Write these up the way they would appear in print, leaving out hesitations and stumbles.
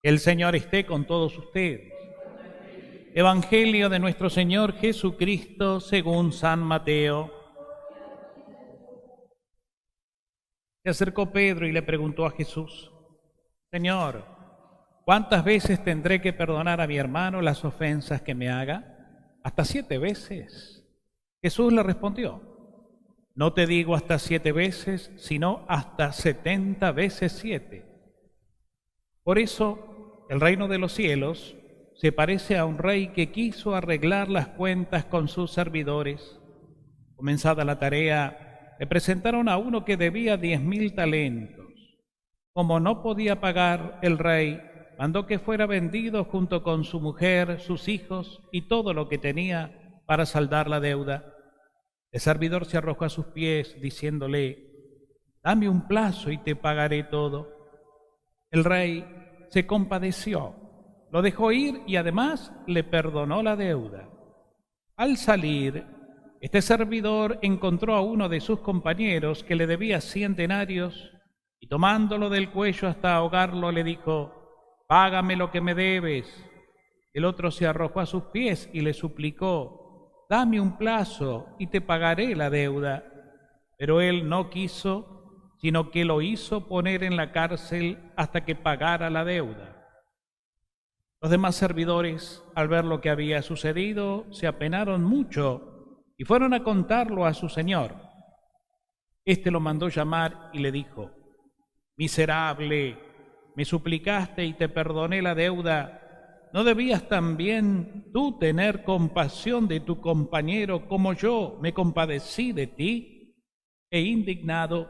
El Señor esté con todos ustedes. Evangelio de nuestro Señor Jesucristo según San Mateo. Se acercó Pedro y le preguntó a Jesús: Señor, ¿cuántas veces tendré que perdonar a mi hermano las ofensas que me haga? ¿Hasta 7 veces? Jesús le respondió: no te digo hasta 7 veces, sino hasta 70 veces 7. Por eso, el reino de los cielos se parece a un rey que quiso arreglar las cuentas con sus servidores. Comenzada la tarea, le presentaron a uno que debía 10.000 talentos. Como no podía pagar, el rey mandó que fuera vendido junto con su mujer, sus hijos y todo lo que tenía para saldar la deuda. El servidor se arrojó a sus pies, diciéndole: dame un plazo y te pagaré todo. El rey se compadeció, lo dejó ir y además le perdonó la deuda. Al salir, este servidor encontró a uno de sus compañeros que le debía 100 denarios y tomándolo del cuello hasta ahogarlo le dijo: págame lo que me debes. El otro se arrojó a sus pies y le suplicó: dame un plazo y te pagaré la deuda. Pero él no quiso, sino que lo hizo poner en la cárcel hasta que pagara la deuda. Los demás servidores, al ver lo que había sucedido, se apenaron mucho y fueron a contarlo a su señor. Este lo mandó llamar y le dijo: miserable, me suplicaste y te perdoné la deuda. ¿No debías también tú tener compasión de tu compañero como yo me compadecí de ti? E indignado,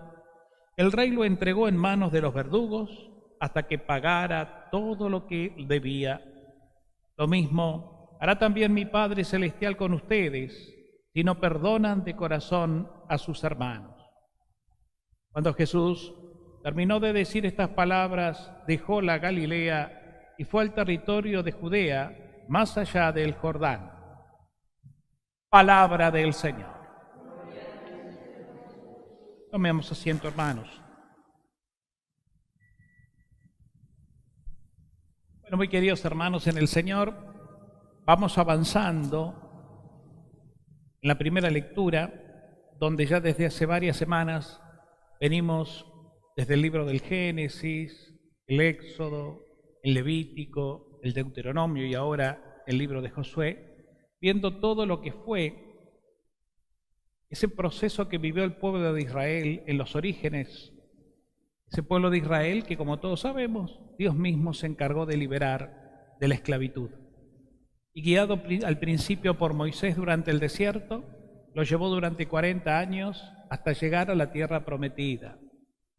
el rey lo entregó en manos de los verdugos hasta que pagara todo lo que debía. Lo mismo hará también mi Padre Celestial con ustedes, si no perdonan de corazón a sus hermanos. Cuando Jesús terminó de decir estas palabras, dejó la Galilea y fue al territorio de Judea, más allá del Jordán. Palabra del Señor. Tomemos asiento, hermanos. Bueno, muy queridos hermanos en el Señor, vamos avanzando en la primera lectura, donde ya desde hace varias semanas venimos desde el libro del Génesis, el Éxodo, el Levítico, el Deuteronomio y ahora el libro de Josué, viendo todo lo que fue ese proceso que vivió el pueblo de Israel en los orígenes. Ese pueblo de Israel que, como todos sabemos, Dios mismo se encargó de liberar de la esclavitud. Y guiado al principio por Moisés durante el desierto, lo llevó durante 40 años hasta llegar a la tierra prometida.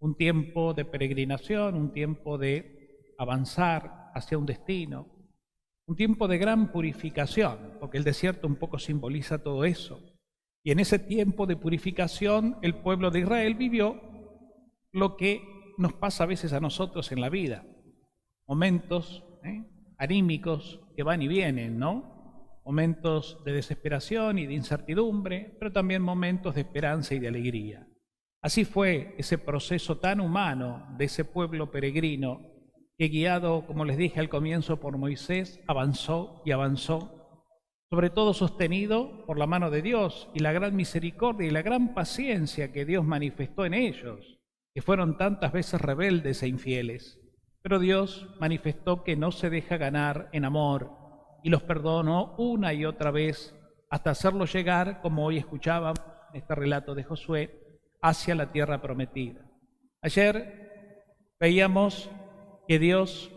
Un tiempo de peregrinación, un tiempo de avanzar hacia un destino, un tiempo de gran purificación, porque el desierto un poco simboliza todo eso. Y en ese tiempo de purificación el pueblo de Israel vivió lo que nos pasa a veces a nosotros en la vida, momentos anímicos que van y vienen, ¿no? Momentos de desesperación y de incertidumbre, pero también momentos de esperanza y de alegría. Así fue ese proceso tan humano de ese pueblo peregrino que, guiado, como les dije al comienzo, por Moisés, avanzó y avanzó, sobre todo sostenido por la mano de Dios y la gran misericordia y la gran paciencia que Dios manifestó en ellos, que fueron tantas veces rebeldes e infieles. Pero Dios manifestó que no se deja ganar en amor y los perdonó una y otra vez hasta hacerlos llegar, como hoy escuchábamos en este relato de Josué, hacia la tierra prometida. Ayer veíamos que Dios,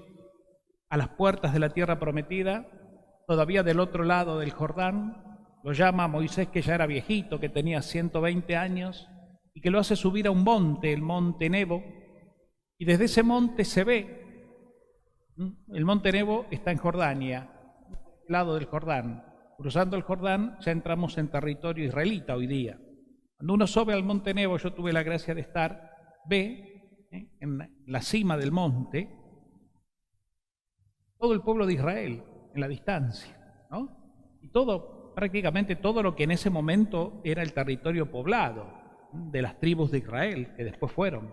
a las puertas de la tierra prometida, todavía del otro lado del Jordán, lo llama a Moisés, que ya era viejito, que tenía 120 años, y que lo hace subir a un monte, el monte Nebo, y desde ese monte se ve. El monte Nebo está en Jordania, al lado del Jordán. Cruzando el Jordán ya entramos en territorio israelita hoy día. Cuando uno sube al monte Nebo, yo tuve la gracia de estar, ve en la cima del monte todo el pueblo de Israel en la distancia, ¿no? Y prácticamente todo lo que en ese momento era el territorio poblado de las tribus de Israel, que después fueron.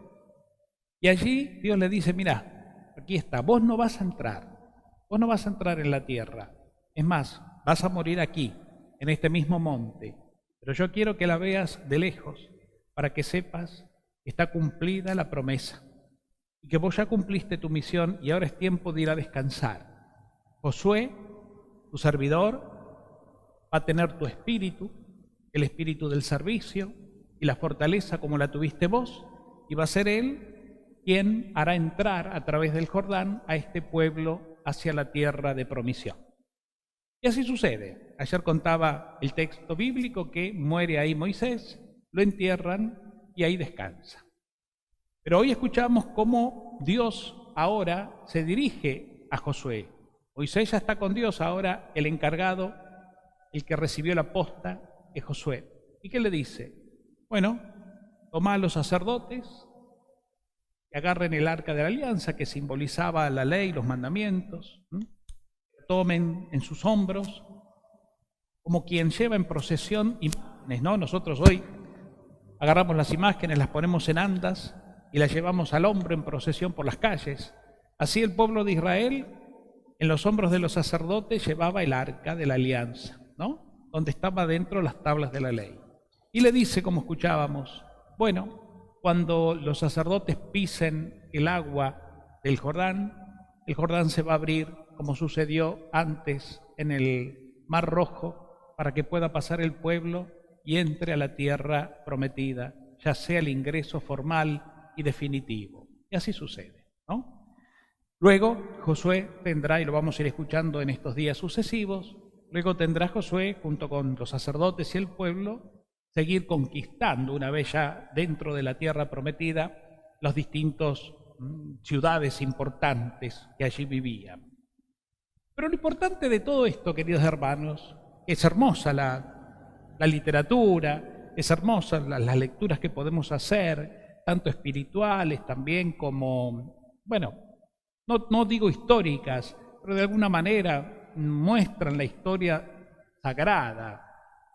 Y allí Dios le dice: mira, aquí está, vos no vas a entrar en la tierra. Es más, vas a morir aquí, en este mismo monte. Pero yo quiero que la veas de lejos, para que sepas que está cumplida la promesa y que vos ya cumpliste tu misión y ahora es tiempo de ir a descansar. Josué, tu servidor, va a tener tu espíritu, el espíritu del servicio y la fortaleza como la tuviste vos, y va a ser él quien hará entrar a través del Jordán a este pueblo hacia la tierra de promisión. Y así sucede. Ayer contaba el texto bíblico que muere ahí Moisés, lo entierran y ahí descansa. Pero hoy escuchamos cómo Dios ahora se dirige a Josué. Moisés ya está con Dios, ahora el encargado, el que recibió la posta, es Josué. ¿Y qué le dice? Bueno, toma a los sacerdotes, que agarren el arca de la alianza, que simbolizaba la ley, los mandamientos, tomen en sus hombros, como quien lleva en procesión imágenes, ¿no? Nosotros hoy agarramos las imágenes, las ponemos en andas y las llevamos al hombro en procesión por las calles. Así el pueblo de Israel, en los hombros de los sacerdotes, llevaba el arca de la alianza, ¿no? Donde estaba dentro las tablas de la ley. Y le dice, como escuchábamos, bueno, cuando los sacerdotes pisen el agua del Jordán, el Jordán se va a abrir, como sucedió antes en el Mar Rojo, para que pueda pasar el pueblo y entre a la tierra prometida, ya sea el ingreso formal y definitivo. Y así sucede, ¿no? Luego Josué tendrá, y lo vamos a ir escuchando en estos días sucesivos, luego tendrá Josué, junto con los sacerdotes y el pueblo, seguir conquistando, una vez ya dentro de la tierra prometida, las distintas ciudades importantes que allí vivían. Pero lo importante de todo esto, queridos hermanos, es hermosa la literatura, es hermosa las lecturas que podemos hacer, tanto espirituales también como, bueno, no digo históricas, pero de alguna manera muestran la historia sagrada,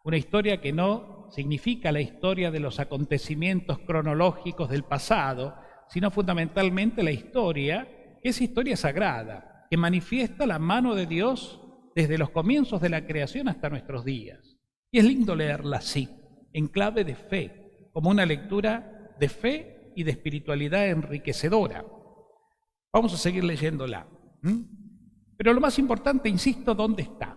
una historia que no significa la historia de los acontecimientos cronológicos del pasado, sino fundamentalmente la historia, que es historia sagrada, que manifiesta la mano de Dios desde los comienzos de la creación hasta nuestros días. Y es lindo leerla así, en clave de fe, como una lectura de fe y de espiritualidad enriquecedora. Vamos a seguir leyéndola. Pero lo más importante, insisto, ¿dónde está?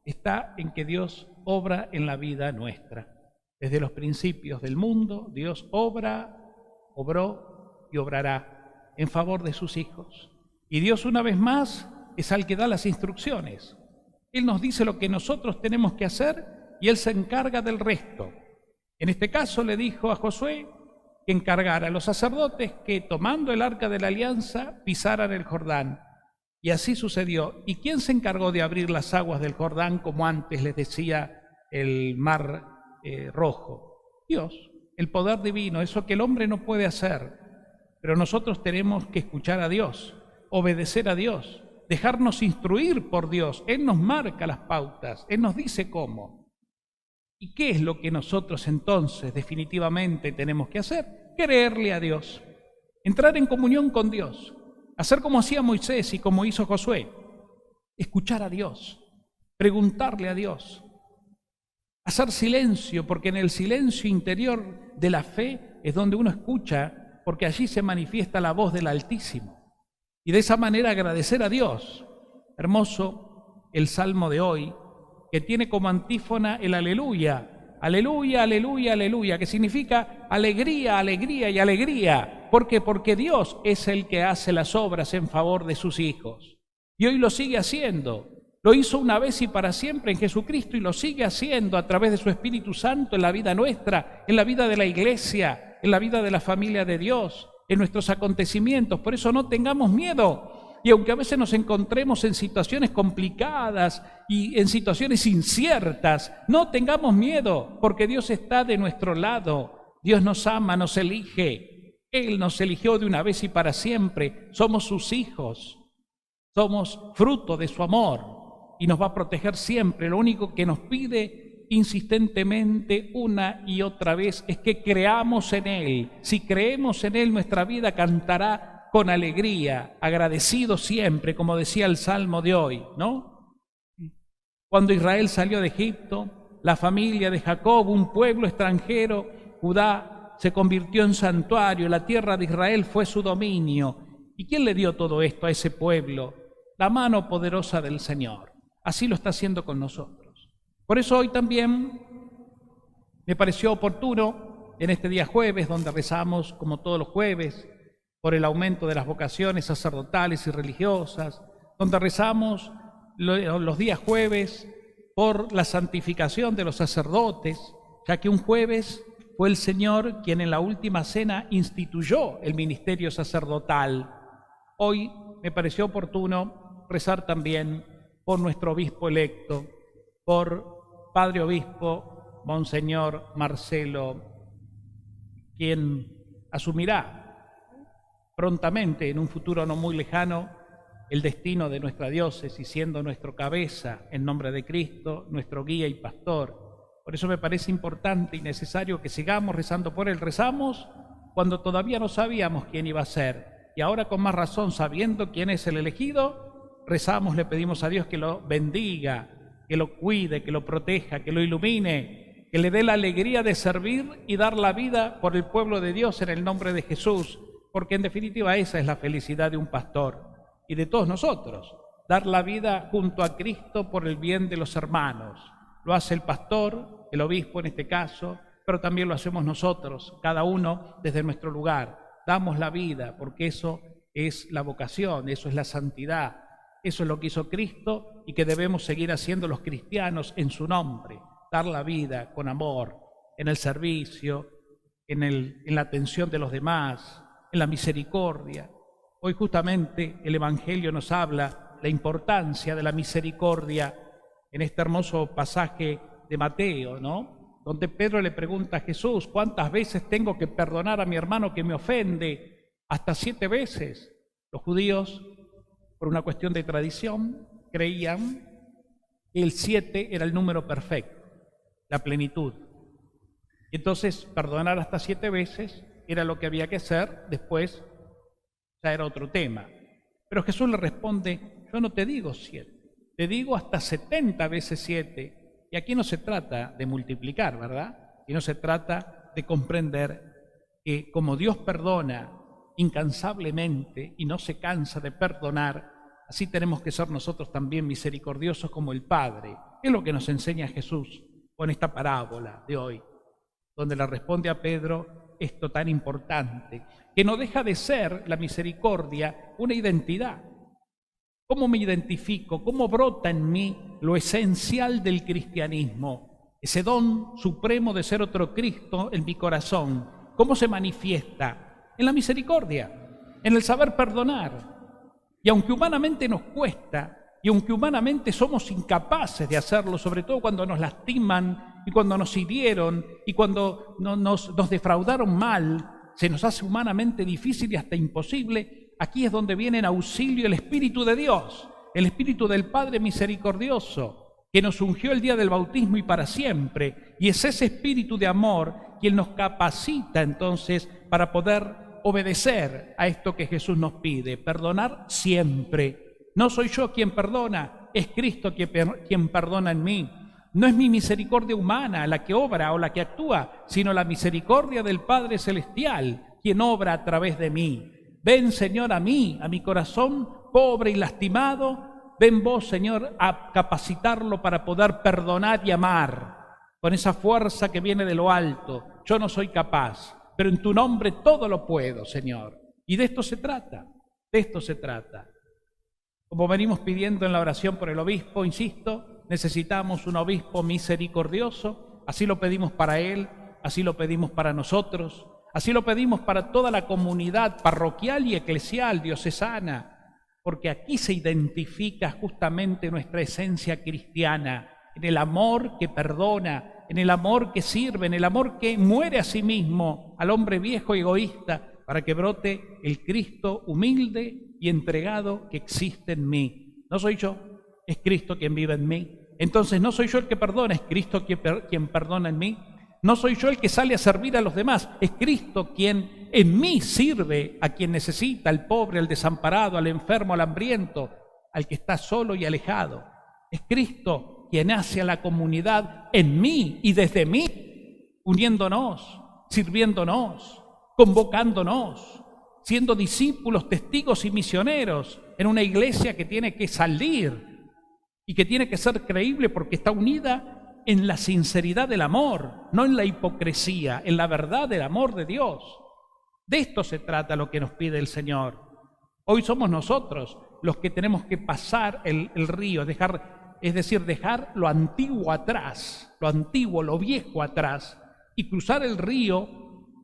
Está en que Dios obra en la vida nuestra. Desde los principios del mundo, Dios obró y obrará en favor de sus hijos. Y Dios, una vez más, es al que da las instrucciones. Él nos dice lo que nosotros tenemos que hacer y Él se encarga del resto. En este caso le dijo a Josué que encargara a los sacerdotes que, tomando el arca de la alianza, pisaran el Jordán. Y así sucedió. ¿Y quién se encargó de abrir las aguas del Jordán, como antes les decía el Mar Rojo? Dios, el poder divino, eso que el hombre no puede hacer. Pero nosotros tenemos que escuchar a Dios, obedecer a Dios, dejarnos instruir por Dios. Él nos marca las pautas, Él nos dice cómo. ¿Y qué es lo que nosotros entonces definitivamente tenemos que hacer? Creerle a Dios, entrar en comunión con Dios, hacer como hacía Moisés y como hizo Josué, escuchar a Dios, preguntarle a Dios, hacer silencio, porque en el silencio interior de la fe es donde uno escucha, porque allí se manifiesta la voz del Altísimo. Y de esa manera agradecer a Dios. Hermoso el salmo de hoy, que tiene como antífona el aleluya, aleluya, aleluya, aleluya, que significa alegría, alegría y alegría. ¿Por qué? Porque Dios es el que hace las obras en favor de sus hijos. Y hoy lo sigue haciendo. Lo hizo una vez y para siempre en Jesucristo y lo sigue haciendo a través de su Espíritu Santo en la vida nuestra, en la vida de la iglesia, en la vida de la familia de Dios, en nuestros acontecimientos. Por eso no tengamos miedo. Y aunque a veces nos encontremos en situaciones complicadas y en situaciones inciertas, no tengamos miedo, porque Dios está de nuestro lado. Dios nos ama, nos elige. Él nos eligió de una vez y para siempre. Somos sus hijos. Somos fruto de su amor y nos va a proteger siempre. Lo único que nos pide insistentemente una y otra vez es que creamos en Él. Si creemos en Él, nuestra vida cantará con alegría, agradecido siempre, como decía el Salmo de hoy, ¿no? Cuando Israel salió de Egipto, la familia de Jacob, un pueblo extranjero, Judá, se convirtió en santuario, la tierra de Israel fue su dominio. ¿Y quién le dio todo esto a ese pueblo? La mano poderosa del Señor. Así lo está haciendo con nosotros. Por eso hoy también me pareció oportuno, en este día jueves, donde rezamos como todos los jueves, por el aumento de las vocaciones sacerdotales y religiosas, donde rezamos los días jueves por la santificación de los sacerdotes, ya que un jueves fue el Señor quien en la última cena instituyó el ministerio sacerdotal. Hoy me pareció oportuno rezar también por nuestro obispo electo, por Padre Obispo Monseñor Marcelo, quien asumirá prontamente, en un futuro no muy lejano, el destino de nuestra diócesis, siendo nuestro cabeza, en nombre de Cristo, nuestro guía y pastor. Por eso me parece importante y necesario que sigamos rezando por él. Rezamos cuando todavía no sabíamos quién iba a ser, y ahora con más razón, sabiendo quién es el elegido, rezamos, le pedimos a Dios que lo bendiga, que lo cuide, que lo proteja, que lo ilumine, que le dé la alegría de servir y dar la vida por el pueblo de Dios en el nombre de Jesús, porque en definitiva esa es la felicidad de un pastor y de todos nosotros, dar la vida junto a Cristo por el bien de los hermanos. Lo hace el pastor, el obispo en este caso, pero también lo hacemos nosotros, cada uno desde nuestro lugar. Damos la vida porque eso es la vocación, eso es la santidad, eso es lo que hizo Cristo y que debemos seguir haciendo los cristianos en su nombre, dar la vida con amor, en el servicio, en la atención de los demás, en la misericordia. Hoy justamente el Evangelio nos habla la importancia de la misericordia en este hermoso pasaje de Mateo, ¿no? Donde Pedro le pregunta a Jesús, ¿cuántas veces tengo que perdonar a mi hermano que me ofende? Hasta 7 veces. Los judíos, por una cuestión de tradición, creían que el 7 era el número perfecto, la plenitud. Entonces, perdonar hasta 7 veces era lo que había que hacer, después ya era otro tema. Pero Jesús le responde, yo no te digo 7, te digo hasta 70 veces 7. Y aquí no se trata de multiplicar, ¿verdad? Y no se trata de comprender que como Dios perdona incansablemente y no se cansa de perdonar, así tenemos que ser nosotros también misericordiosos como el Padre. Es lo que nos enseña Jesús con esta parábola de hoy, donde le responde a Pedro esto tan importante, que no deja de ser la misericordia una identidad. ¿Cómo me identifico? ¿Cómo brota en mí lo esencial del cristianismo? Ese don supremo de ser otro Cristo en mi corazón. ¿Cómo se manifiesta? En la misericordia, en el saber perdonar. Y aunque humanamente nos cuesta, y aunque humanamente somos incapaces de hacerlo, sobre todo cuando nos lastiman y cuando nos hirieron y cuando nos defraudaron mal, se nos hace humanamente difícil y hasta imposible. Aquí es donde viene en auxilio el Espíritu de Dios, el Espíritu del Padre misericordioso, que nos ungió el día del bautismo y para siempre. Y es ese Espíritu de amor quien nos capacita entonces para poder obedecer a esto que Jesús nos pide, perdonar siempre. No soy yo quien perdona, es Cristo quien perdona en mí. No es mi misericordia humana la que obra o la que actúa, sino la misericordia del Padre Celestial, quien obra a través de mí. Ven, Señor, a mí, a mi corazón pobre y lastimado. Ven vos, Señor, a capacitarlo para poder perdonar y amar con esa fuerza que viene de lo alto. Yo no soy capaz, pero en tu nombre todo lo puedo, Señor. Y de esto se trata, de esto se trata. Como venimos pidiendo en la oración por el obispo, insisto, necesitamos un obispo misericordioso. Así lo pedimos para él, así lo pedimos para nosotros. Así lo pedimos para toda la comunidad parroquial y eclesial diocesana, porque aquí se identifica justamente nuestra esencia cristiana, en el amor que perdona, en el amor que sirve, en el amor que muere a sí mismo, al hombre viejo y egoísta, para que brote el Cristo humilde y entregado que existe en mí. No soy yo, es Cristo quien vive en mí. Entonces no soy yo el que perdona, es Cristo quien perdona en mí. No soy yo el que sale a servir a los demás, es Cristo quien En mí sirve a quien necesita, al pobre, al desamparado, al enfermo, al hambriento, al que está solo y alejado. Es Cristo quien hace a la comunidad en mí y desde mí, uniéndonos, sirviéndonos, convocándonos, siendo discípulos, testigos y misioneros en una iglesia que tiene que salir y que tiene que ser creíble porque está unida en la sinceridad del amor, no en la hipocresía, en la verdad del amor de Dios. De esto se trata lo que nos pide el Señor. Hoy somos nosotros los que tenemos que pasar el río, dejar lo antiguo atrás, lo antiguo, lo viejo atrás, y cruzar el río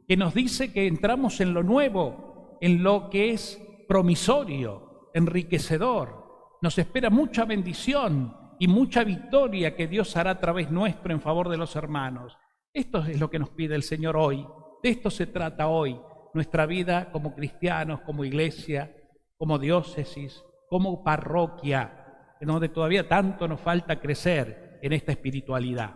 que nos dice que entramos en lo nuevo, en lo que es promisorio, enriquecedor. Nos espera mucha bendición y mucha victoria que Dios hará a través nuestro en favor de los hermanos. Esto es lo que nos pide el Señor hoy. De esto se trata hoy. Nuestra vida como cristianos, como iglesia, como diócesis, como parroquia, en donde todavía tanto nos falta crecer en esta espiritualidad.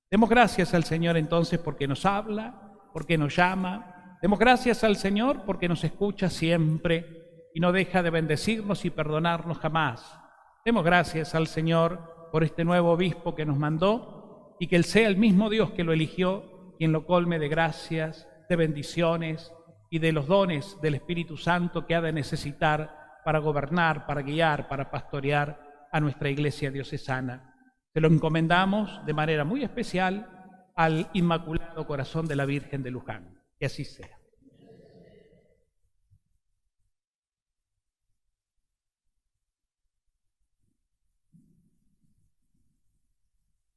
Demos gracias al Señor entonces porque nos habla, porque nos llama. Demos gracias al Señor porque nos escucha siempre y no deja de bendecirnos y perdonarnos jamás. Demos gracias al Señor por este nuevo obispo que nos mandó y que Él sea el mismo Dios que lo eligió, quien lo colme de gracias, de bendiciones y de los dones del Espíritu Santo que ha de necesitar para gobernar, para guiar, para pastorear a nuestra iglesia diocesana. Se lo encomendamos de manera muy especial al Inmaculado Corazón de la Virgen de Luján. Que así sea.